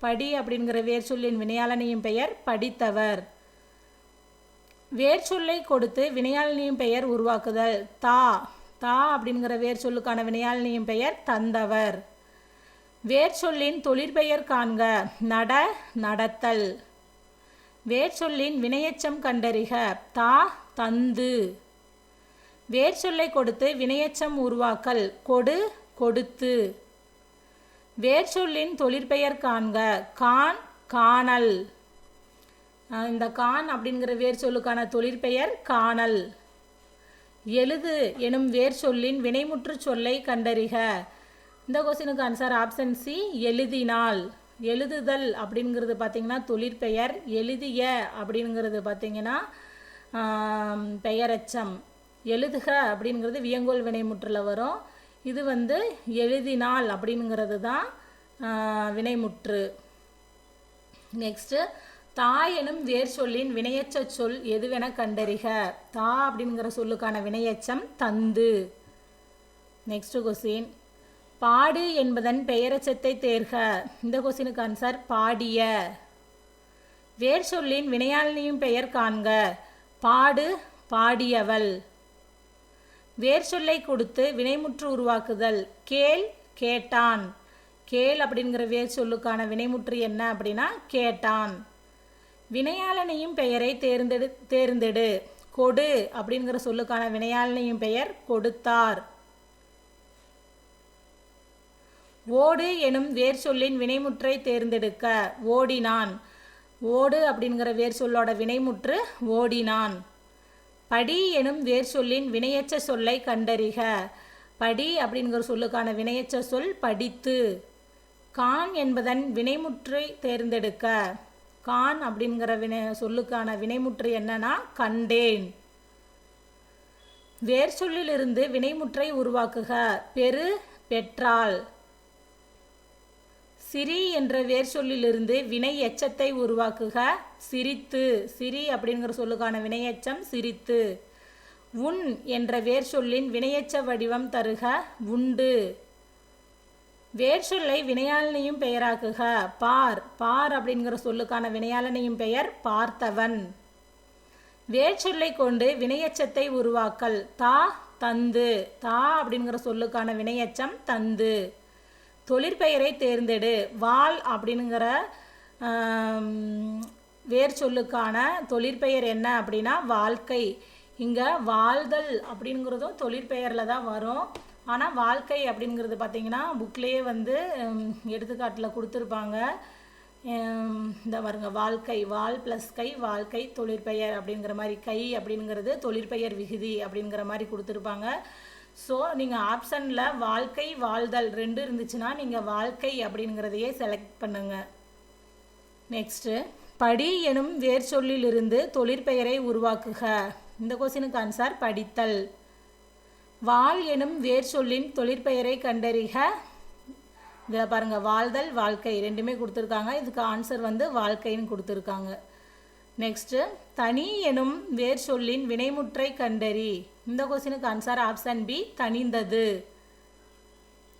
படி அப்படிங்கிற வேர் சொல்லின் வினையாளனியும் பெயர் படித்தவர். வேர் சொல்லை கொடுத்து வினையாளனியும் பெயர் உருவாக்குதல். தா. தா அப்படிங்கிற வேர் சொல்லுக்கான வினையாளனியும் பெயர் தந்தவர். வேர் சொல்லின் தொழிற்பெயர் காண்க. நட, நடத்தல். வேர் சொல்லின் வினையச்சம் கண்டறிக. தா, தந்து. வேர் சொல்லை கொடுத்து வினையச்சம் உருவாக்கல். கொடு, கொடுத்து. வேர் சொல்லின் தொழிற்பெயர் காண்க. கான், காணல். இந்த கான் அப்படிங்கிற வேர் சொல்லுக்கான தொழிற்பெயர் காணல். எழுது எனும் வேர் சொல்லின் வினைமுற்று சொல்லை கண்டறிக. இந்த கொஸ்டினுக்கு ஆன்சர் ஆப்ஷன் சி, எழுதினால். எழுதுதல் அப்படிங்கிறது பார்த்திங்கன்னா தொழிற்பெயர், எழுதிய அப்படிங்கிறது பார்த்திங்கன்னா பெயரச்சம். எழுதுக அப்படிங்கிறது வியங்கோல் வினைமுற்றில் வரும். இது எழுதினால் அப்படிங்கிறது தான் வினைமுற்று. நெக்ஸ்ட்டு, தா எனும் வேர் சொல்லின் வினையச்ச சொல் எதுவென கண்டறிக. தா அப்படிங்கிற சொல்லுக்கான வினையச்சம் தந்து. நெக்ஸ்ட் கொஸ்டின், பாடு என்பதன் பெயரச்சத்தை தேர்க. இந்த கொஸ்டினுக்கு ஆன்சர் பாடிய. வேர் சொல்லின் வினையாளனியும் பெயர் காண்க. பாடு, பாடியவள். வேர் சொல்லை கொடுத்து வினைமுற்று உருவாக்குதல். கேள், கேட்டான். கேள் அப்படிங்கிற வேர் சொல்லுக்கான வினைமுற்று என்ன அப்படின்னா கேட்டான். வினையாளனியும் பெயரை தேர்ந்தெடு. கொடு அப்படிங்கிற சொல்லுக்கான வினையாளனையும் பெயர் கொடுத்தார். ஓடு எனும் வேர் சொல்லின் வினைமுற்றை தேர்ந்தெடுக்க. ஓடினான். ஓடு அப்படிங்கிற வேர் சொல்லோட வினைமுற்று ஓடினான். படி எனும் வேர் சொல்லின் வினையெச்ச சொல்லை கண்டறிக. படி அப்படிங்கிற சொல்லுக்கான வினையெச்ச சொல் படித்து. கான் என்பதன் வினைமுற்றை தேர்ந்தெடுக்க. கான் அப்படிங்கிற சொல்லுக்கான வினைமுற்று என்னன்னா கண்டேன். வேர் சொல்லிலிருந்து வினைமுற்றை உருவாக்குக. பெரு, பெற்றாள். சிரி என்ற வேர் சொல்லிலிருந்து வினை எச்சத்தை உருவாக்குக. சிரித்து. சிரி அப்படிங்கிற சொல்லுக்கான வினையெச்சம் சிரித்து. உன் என்ற வேர் சொல்லின் வினையெச்ச வடிவம் தருக. உண்டு. வேர் சொல்லை வினையாளனையும் பெயராக்குக. பார். பார் அப்படிங்கிற சொல்லுக்கான வினையாளனையும் பெயர் பார்த்தவன். வேர் சொல்லை கொண்டு வினையெச்சத்தை உருவாக்கல். தா, தந்து. தா அப்படிங்கிற சொல்லுக்கான வினையெச்சம் தந்து. தொழிற்பெயரை தேர்ந்தெடு. வாள் அப்படிங்கிற வேர் சொல்லுக்கான தொழிற்பெயர் என்ன அப்படின்னா வாழ்க்கை. இங்கே வாழ்தல் அப்படிங்கிறதும் தொழிற்பெயரில் தான் வரும். ஆனால் வாழ்க்கை அப்படிங்கிறது பார்த்திங்கன்னா புக்லேயே எடுத்துக்காட்டில் கொடுத்துருப்பாங்க. இந்த பாருங்க, வாழ்க்கை, வாள் ப்ளஸ் கை, வாழ்க்கை தொழிற்பெயர் அப்படிங்கிற மாதிரி. கை அப்படிங்கிறது தொழிற்பெயர் விகுதி அப்படிங்கிற மாதிரி கொடுத்துருப்பாங்க. ஸோ நீங்கள் ஆப்ஷனில் வாழ்க்கை, வாழ்தல் ரெண்டு இருந்துச்சுன்னா நீங்கள் வாழ்க்கை அப்படிங்கிறதையே செலக்ட் பண்ணுங்கள். நெக்ஸ்ட்டு, படி எனும் வேர் சொல்லிலிருந்து தொழிற்பெயரை உருவாக்குக. இந்த கொஸ்டினுக்கு ஆன்சர் படித்தல். வாழ் எனும் வேர் சொல்லின் தொழிற்பெயரை கண்டறிக. இதில் பாருங்கள், வாழ்தல், வாழ்க்கை ரெண்டுமே கொடுத்துருக்காங்க. இதுக்கு ஆன்சர் வாழ்க்கைன்னு கொடுத்துருக்காங்க. நெக்ஸ்ட்டு, தனி எனும் வேர் சொல்லின் வினைமுற்றை கண்டறி. இந்த கொஸ்டினுக்கு ஆன்சர் ஆப்ஷன் பி, தனிந்தது.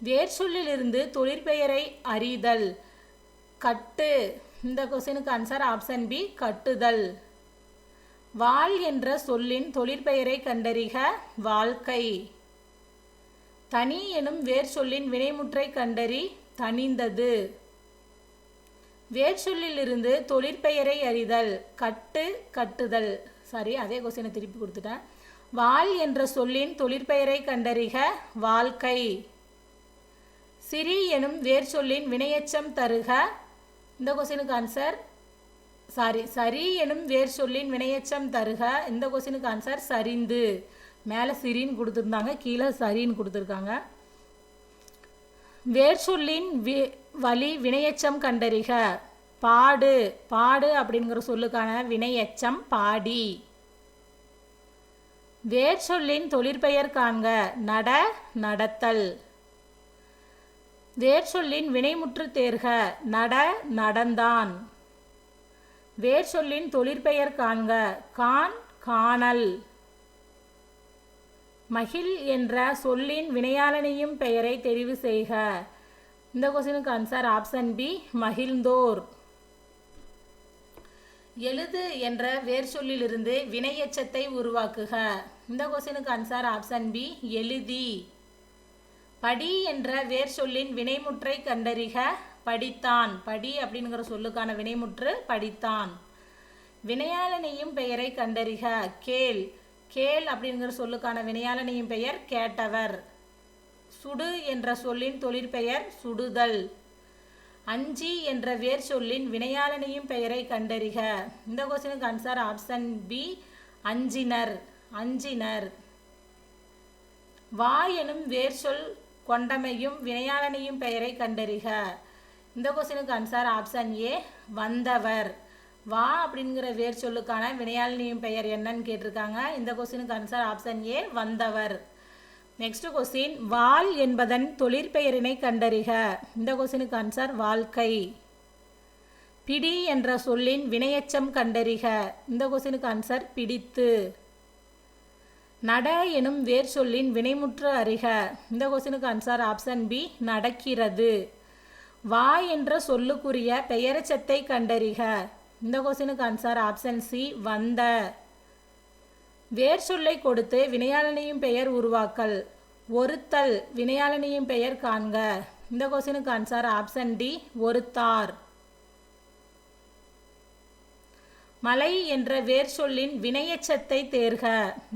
வேர் சொல்லிலிருந்து தொழிற்பெயரை அறிதல். கட்டு. இந்த கொஸ்டினுக்கு ஆன்சர் ஆப்ஷன் பி, கட்டுதல். வாழ் என்ற சொல்லின் தொழிற்பெயரை கண்டறிக. வாழ்க்கை. தனி எனும் வேர் சொல்லின் வினைமுற்றை கண்டறி. தனிந்தது. வேர் சொல்லிலிருந்து தொழிற்பெயரை அறிதல். கட்டு, கட்டுதல். சாரி, அதே கொஸ்டினை திருப்பி கொடுத்துட்டேன். வாழ் என்ற சொல்லின் தொழிற்பெயரை கண்டறிக. வாழ்க்கை. சிரி எனும் வேர் சொல்லின் வினையெச்சம் தருக. இந்த கொஸ்டினுக்கு ஆன்சர் சரி எனும் வேர் சொல்லின் வினையெச்சம் தருக. இந்த கொஸ்டினுக்கு ஆன்சர் சரிந்து. மேலே சிரின்னு கொடுத்துருந்தாங்க, கீழே சரின்னு கொடுத்துருக்காங்க. வேர் சொல்லின் வழி வினையெச்சம் கண்டறிக. பாடு. பாடு அப்படிங்கிற சொல்லுக்கான வினையெச்சம் பாடி. வேர் சொல்லின் தொழிற்பெயர் காண்க. நட, நடத்தல். வேர் சொல்லின் வினைமுற்று தேர்க. நட, நடந்தான். வேர் சொல்லின் தொழிற்பெயர் காண்க. கான், காணல். மகிழ் என்ற சொல்லின் வினையாளனையும் பெயரை தெரிவு செய்க. இந்த கொஸ்டினுக்கு ஆன்சர் ஆப்ஷன் பி, மகிழ்ந்தோர். எழுது என்ற வேர் சொல்லிலிருந்து வினையெச்சத்தை உருவாக்குக. இந்த கொஸ்டினுக்கு ஆன்சர் ஆப்ஷன் பி, எழுதி. படி என்ற வேர் சொல்லின் வினைமுற்றை கண்டறிக. படித்தான். படி அப்படிங்கிற சொல்லுக்கான வினைமுற்று படித்தான். வினையாளனையும் பெயரை கண்டறிக. கேள். கேள் அப்படிங்கிற சொல்லுக்கான வினையாளனையும் பெயர் கேட்டவர். சுடு என்ற சொல்லின் தொழிற்பெயர் சுடுதல். அஞ்சி என்ற வேர் சொல்லின் வினையாளனையும் பெயரை கண்டறிக. இந்த கொஸ்டினுக்கு ஆன்சர் ஆப்ஷன் பி, அஞ்சினர். அஞ்சினர். வா எனும் வேர் சொல் கொண்டமையும் வினையாளனையும் பெயரை கண்டறிக. இந்த கொஸ்டினுக்கு ஆன்சர் ஆப்ஷன் ஏ, வந்தவர். வா அப்படிங்கிற வேர் சொல்லுக்கான வினையாளனையும் பெயர் என்னன்னு கேட்டிருக்காங்க. இந்த கொஸ்டினுக்கு ஆன்சர் ஆப்ஷன் ஏ, வந்தவர். நெக்ஸ்ட் கொஸ்டின், வாள் என்பதன் தொழிற்பெயரினை கண்டறிக. இந்த கொஸ்டினுக்கு ஆன்சர் வாழ்க்கை. பிடி என்ற சொல்லின் வினையெச்சம் கண்டறிக. இந்த கொஸ்டினுக்கு ஆன்சர் பிடித்து. நட எனும் வேர் சொல்லின் வினைமுற்று அறிக. இந்த கொஸ்டினுக்கு ஆன்சர் ஆப்ஷன் பி, நடக்கிறது. வா என்ற சொல்லுக்குரிய பெயரெச்சத்தை கண்டறிக. இந்த கொஸ்டினுக்கு ஆன்சர் ஆப்ஷன் சி, வந்த. வேர் சொல்லை கொடுத்து வினையாளனையும் பெயர் உருவாக்கல். ஒருத்தல். வினையாளனையும் பெயர் காண்க. இந்த கொஸ்டினுக்கு ஆன்சர் ஆப்ஷன் டி, ஒருத்தார். மலை என்ற வேர் சொல்லின் வினையெச்சத்தை தேர்க.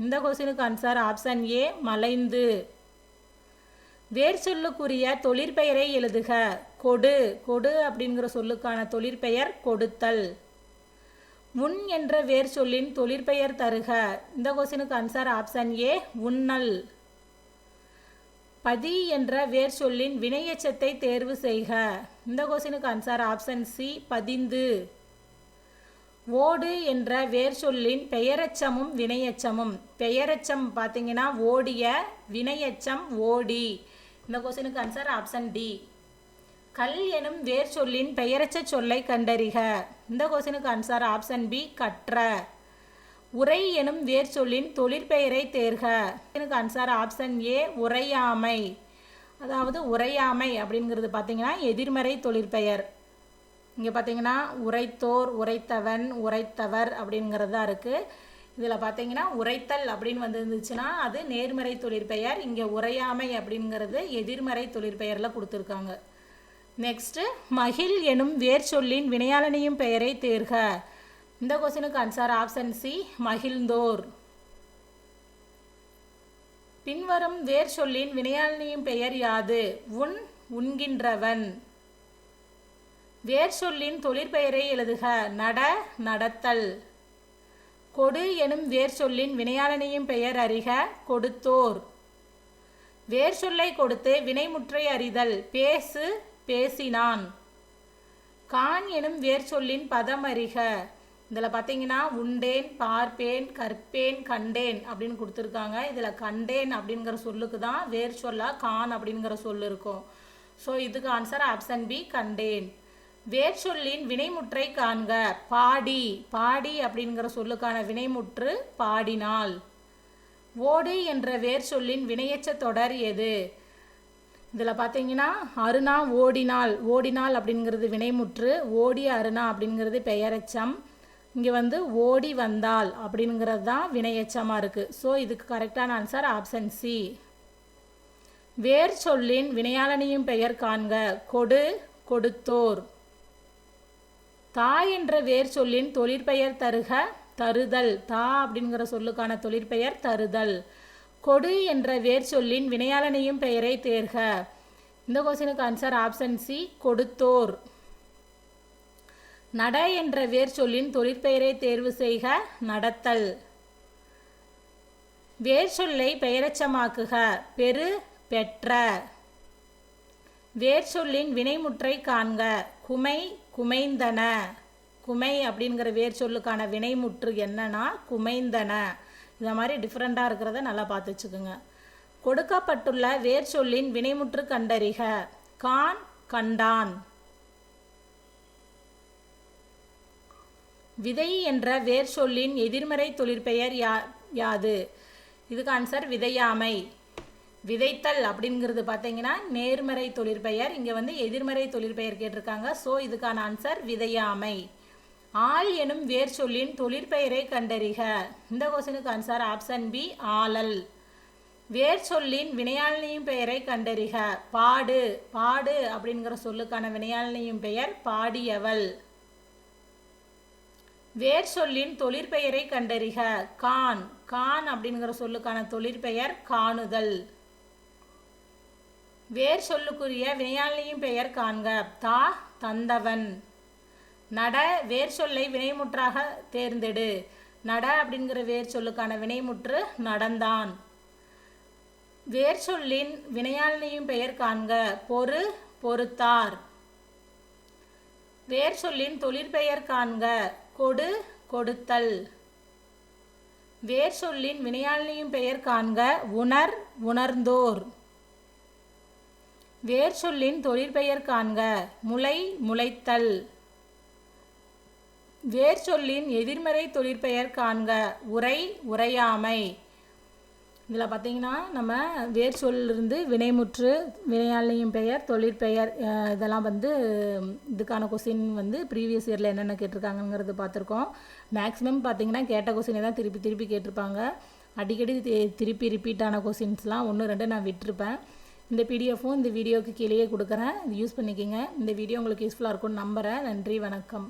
இந்த கொஸ்டினுக்கு ஆன்சர் ஆப்ஷன் ஏ மலைந்து. வேர் சொல்லுக்குரிய தொழிற்பெயரை எழுதுக. கொடு. கொடு அப்படிங்கிற சொல்லுக்கான தொழிற்பெயர் கொடுத்தல். உன் என்ற வேர் சொல்லின் தொழிற்பெயர் தருக. இந்த கொஸ்டினுக்கு ஆன்சர் ஆப்ஷன் ஏ உண்ணல். பதி என்ற வேர் சொல்லின் வினையெச்சத்தை தேர்வு செய்க. இந்த கொஸ்டினுக்கு ஆன்சர் ஆப்ஷன் சி பதிந்து. ஓடு என்ற வேர் சொல்லின் பெயரெச்சமும் வினையெச்சமும். பெயரெச்சம் பார்த்தீங்கன்னா ஓடிய, வினையெச்சம் ஓடி. இந்த கொஸ்டினுக்கு ஆன்சர் ஆப்ஷன் டி. கல் எனும் வேர் சொல்லின் பெயரெச்ச சொல்லை கண்டறிக. இந்த கொஸ்டினுக்கு ஆன்சர் ஆப்ஷன் பி கற்ற. உரை எனும் வேர் சொல்லின் தொழிற்பெயரை தேர்க. இதுக்கு ஆன்சர் ஆப்ஷன் ஏ உரையாமை. அதாவது உரையாமை அப்படிங்கிறது பார்த்தீங்கன்னா எதிர்மறை தொழிற்பெயர். இங்கே பார்த்தீங்கன்னா உரைத்தோர், உரைத்தவன், உரைத்தவர் அப்படிங்கிறது தான் இருக்குது. இதில் பார்த்தீங்கன்னா உரைத்தல் அப்படின்னு வந்துருந்துச்சுன்னா அது நேர்மறை தொழிற்பெயர். இங்கே உரையாமை அப்படிங்கிறது எதிர்மறை தொழிற்பெயரில் கொடுத்துருக்காங்க. நெக்ஸ்ட்டு மகிழ் எனும் வேர் சொல்லின் வினையாளனையும் பெயரை தேர்க. இந்த கொஸ்டினுக்கு ஆன்சர் ஆப்ஷன் சி மகிழ்ந்தோர். பின்வரும் வேர் சொல்லின் வினையாளனையும் பெயர் யாது? உன், உண்கின்றவன். வேர் சொல்லின் தொழிற்பெயரை எழுதுக. நட, நடத்தல். கொடு எனும் வேர் சொல்லின் வினையாளனையும் பெயர் அறிக. கொடுத்தோர். வேர் சொல்லை கொடுத்து வினைமுற்றை அறிதல். பேசு, பேசினான். கான் எனும் வேர் சொல்லின் பதம் அறிக. இதில் பார்த்தீங்கன்னா உண்டேன், பார்ப்பேன், கற்பேன், கண்டேன் அப்படின்னு கொடுத்துருக்காங்க. இதில் கண்டேன் அப்படிங்கிற சொல்லுக்கு தான் வேர் சொல்லாக கான் அப்படிங்கிற சொல் இருக்கும். ஸோ இதுக்கு ஆன்சர் ஆப்ஷன் பி கண்டேன். வேர் சொல்லின் வினைமுற்றை காண்க. பாடி. பாடி அப்படிங்கிற சொல்லுக்கான வினைமுற்று பாடினாள். ஓடு என்ற வேர் சொல்லின் வினையெச்ச தொடர் எது? இதில் பார்த்தீங்கன்னா அருணா ஓடினாள். ஓடினாள் அப்படிங்கிறது வினைமுற்று. ஓடி அருணா அப்படிங்கிறது பெயரெச்சம். இங்கே ஓடி வந்தாள் அப்படிங்கிறது தான் வினையெச்சமாக இருக்குது. ஸோ இதுக்கு கரெக்டான ஆன்சர் ஆப்ஷன் சி. வேர் சொல்லின் வினையாளனையும் பெயர் காண்க. கொடு, கொடுத்தோர். தா என்ற வேர் சொல்லின் தொழிற்பெயர் தருக. தருதல். தா அப்படிங்கிற சொல்லுக்கான தொழிற்பெயர் தருதல். கொடு என்ற வேர் சொல்லின் வினையாளனையும் பெயரை தேர்க. இந்த கொஸ்டினுக்கு ஆன்சர் ஆப்ஷன் சி கொடுத்தோர். நட என்ற வேர் சொல்லின் தொழிற்பெயரை தேர்வு செய்க. நடத்தல். வேர் சொல்லை பெயரெச்சமாக்குக. பெரு, பெற்ற. வேர் சொல்லின் வினைமுற்றை காண்க. குமை, குமைந்தன. குமை அப்படிங்கிற வேர் சொல்லுக்கான வினைமுற்று என்னன்னா குமைந்தன. இந்த மாதிரி டிஃப்ரெண்ட்டாக இருக்கிறத நல்லா பார்த்து வச்சுக்கோங்க. கொடுக்கப்பட்டுள்ள வேர் சொல்லின் வினைமுற்று கண்டறிக. கான், கண்டான். விதை என்ற வேர் சொல்லின் எதிர்மறை தொழிற்பெயர் யாது? இதுக்கு ஆன்சர் விதையாமை. விதைத்தல் அப்படிங்கிறது பார்த்தீங்கன்னா நேர்மறை தொழிற்பெயர். இங்கே எதிர்மறை தொழிற்பெயர் கேட்டிருக்காங்க. ஸோ இதுக்கான ஆன்சர் விதையாமை. ஆள் எனும் வேர் சொல்லின் தொழிற்பெயரை கண்டறிக. இந்த கொஸ்டினுக்கு ஆன்சர் ஆப்ஷன் பி ஆளல். வேர் சொல்லின் வினையாளனையும் பெயரை கண்டறிக. பாடு. பாடு அப்படிங்கிற சொல்லுக்கான வினையாளனையும் பெயர் பாடியவள். வேர் சொல்லின் தொழிற்பெயரை கண்டறிக. கான். கான் அப்படிங்கிற சொல்லுக்கான தொழிற்பெயர் காணுதல். வேர் சொல்லுக்குரிய வினையாளனையும் பெயர் காண்க. தா, தந்தவன். நட வேர் சொல்லை வினைமுற்றாக தேர்ந்தெடு. நட அப்படிங்கிற வேர் சொல்லுக்கான வினைமுற்று நடந்தான். வேர் சொல்லின் வினையாளனையும் பெயர் காண்க. பொறு, பொறுத்தார். வேர் சொல்லின் தொழிற்பெயர் காண்க. கொடு, கொடுத்தல். வேர் சொல்லின் வினையாளனையும் பெயர் காண்க. உணர், உணர்ந்தோர். வேர் சொல்லின் தொழிற்பெயர் காண்க. முளை, முளைத்தல். வேர் சொல்லின் எதிர்மறை தொழிற்பெயர் காண்க. உரை, உரையாமை. இதில் பார்த்தீங்கன்னா நம்ம வேர் சொல்லிருந்து வினைமுற்று, வினையாளனையும் பெயர், தொழிற்பெயர் இதெல்லாம் இதுக்கான கொஸ்டின் ப்ரீவியஸ் இயரில் என்னென்ன கேட்டிருக்காங்கிறது பார்த்துருக்கோம். மேக்ஸிமம் பார்த்தீங்கன்னா கேட்ட கொஸ்டினை தான் திருப்பி திருப்பி கேட்டிருப்பாங்க. அடிக்கடி திருப்பி ரிப்பீட்டான கொஸ்டின்ஸ்லாம் 1-2 நான் விட்டுருப்பேன். இந்த பிடிஎஃப்பும் இந்த வீடியோவுக்கு கீழேயே கொடுக்குறேன். இது யூஸ் பண்ணிக்கோங்க. இந்த வீடியோ உங்களுக்கு யூஸ்ஃபுல்லாக இருக்கும்னு நம்புகிறேன். நன்றி, வணக்கம்.